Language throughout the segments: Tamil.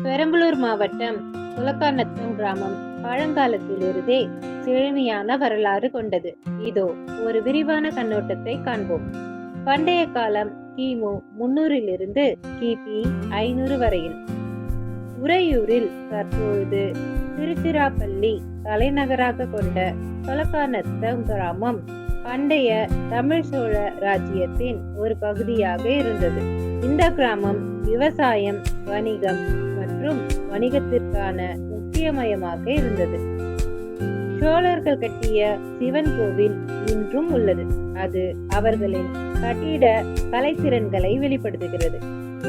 பெரம்பலூர் மாவட்டம் குலக்காநத்தம் கிராமம் பழங்காலத்திலிருந்தே செழுமையான வரலாறு கொண்டது. இதோ ஒரு விரிவான கண்ணோட்டத்தை காண்போம். பண்டைய காலம் கிமு 300 கிபி 500 வரையில் உறையூரில் தற்பொழுது திருச்சிராப்பள்ளி தலைநகராக கொண்ட குலக்காநத்தம் கிராமம் பண்டைய தமிழ் சோழ ராஜ்யத்தின் ஒரு பகுதியாக இருந்தது. இந்த கிராமம் விவசாயம், வணிகம் மற்றும் வணிகத்திற்கான முக்கிய மையமாக இருந்தது. சோழர்கள் கட்டிய சிவன் கோவில் இன்றும் உள்ளது. அது அவர்களின் கட்டிட கலைத்திறன்களை வெளிப்படுத்துகிறது.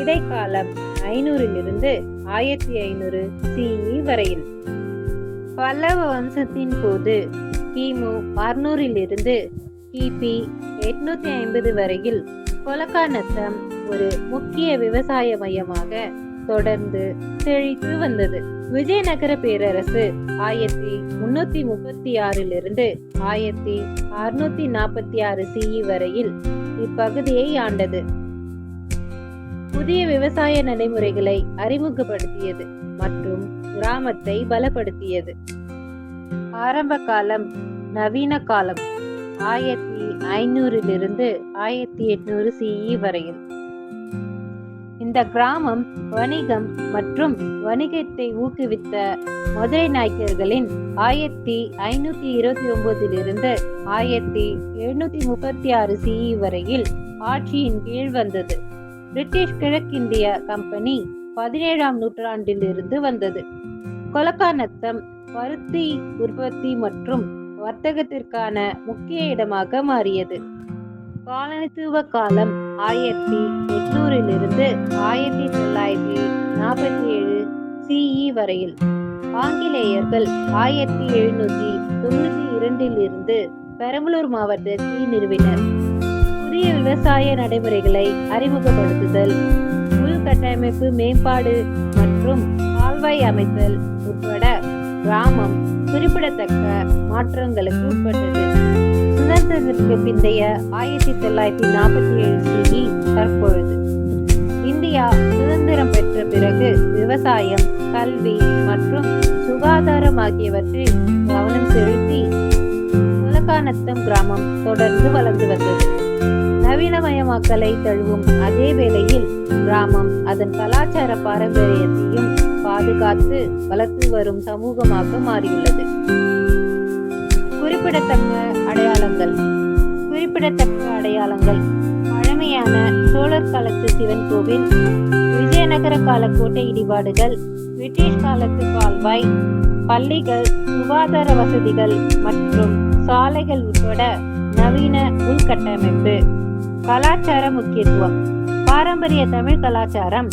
இடைக்காலம் 500 1500 CE வரையில். பல்லவ வம்சத்தின் போது கிமு 600 கிபி 850 வரையில் குலக்காநத்தம் ஒரு முக்கிய விவசாய மையமாக தொடர்ந்து செழித்து வந்தது. விஜயநகர பேரரசு 1336 1646 CE வரையில் இப்பகுதியை ஆண்டது. புதிய விவசாய நடைமுறைகளை அறிமுகப்படுத்தியது மற்றும் கிராமத்தை பலப்படுத்தியது. ஆரம்ப காலம் நவீன காலம் 1500 1800 CE வரையில். இந்த கிராமம் வணிகம் மற்றும் வணிகத்தை ஊக்குவித்த மதுரை நாயக்கர்களின் 1529 1736 CE வரையில் ஆட்சியின் கீழ் வந்தது. பிரிட்டிஷ் கிழக்கிந்திய கம்பெனி 17ஆம் நூற்றாண்டிலிருந்து வந்தது. குலக்காநத்தம் பருத்தி உற்பத்தி மற்றும் வர்த்தகத்திற்கான முக்கிய இடமாக மாறியது. காலனித்துவ காலம் 1800 1947 CE வரையில். ஆங்கிலேயர்கள் 1792 பெரம்பலூர் மாவட்டத்தை நிறுவினர். புதிய விவசாய நடைமுறைகளை அறிமுகப்படுத்துதல், உள்கட்டமைப்பு மேம்பாடு மற்றும் கால்வாய் அமைத்தல் உட்பட கிராமம் குறிப்பிடத்தக்க மாற்றங்களுக்கு உட்பட்டது. சுதந்திரத்திற்கு பிந்தைய 1947 CE தற்பொழுது. இந்தியா சுதந்திரம் பெற்ற பிறகு விவசாயம், கல்வி மற்றும் சுகாதாரம் ஆகியவற்றில் கவனம் செலுத்தி குலக்காநத்தம் கிராமம் தொடர்ந்து வளர்ந்து வந்தது. நவீனமயமாக்கலை தழுவும் அதே வேளையில் கிராமம் அதன் கலாச்சார பாரம்பரியத்தையும் பாதுகாத்து வளர்த்து வரும் சமூகமாக மாறியுள்ளது. குறிப்பிடத்தக்க அடையாளங்கள் பழமையான சோழர் காலத்து சிவன் கோவில், விஜயநகர கால கோட்டை இடிபாடுகள், பிரிட்டிஷ் காலத்து கால்வாய், பள்ளிகள், சுகாதார வசதிகள் மற்றும் சாலைகள் உட்பட நவீன உள்கட்டமைப்பு. கலாச்சார முக்கியத்துவம் பாரம்பரிய தமிழ் கலாச்சாரம்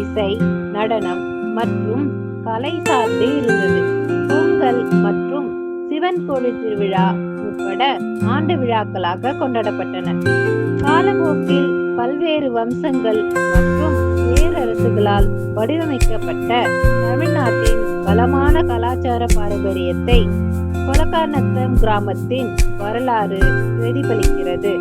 இசை, நடனம் மற்றும் கலை சார்ந்து இருந்தது. பொங்கல் மற்றும் சிவன் கோவில் திருவிழா உட்பட ஆண்டு விழாக்களாக கொண்டாடப்பட்டன. காலப்போக்கில் பல்வேறு வம்சங்கள் மற்றும் பேரரசுகளால் வடிவமைக்கப்பட்ட தமிழ்நாட்டின் வளமான கலாச்சார பாரம்பரியத்தை குலக்காநத்தம் கிராமத்தின் வரலாறு பிரதிபலிக்கிறது.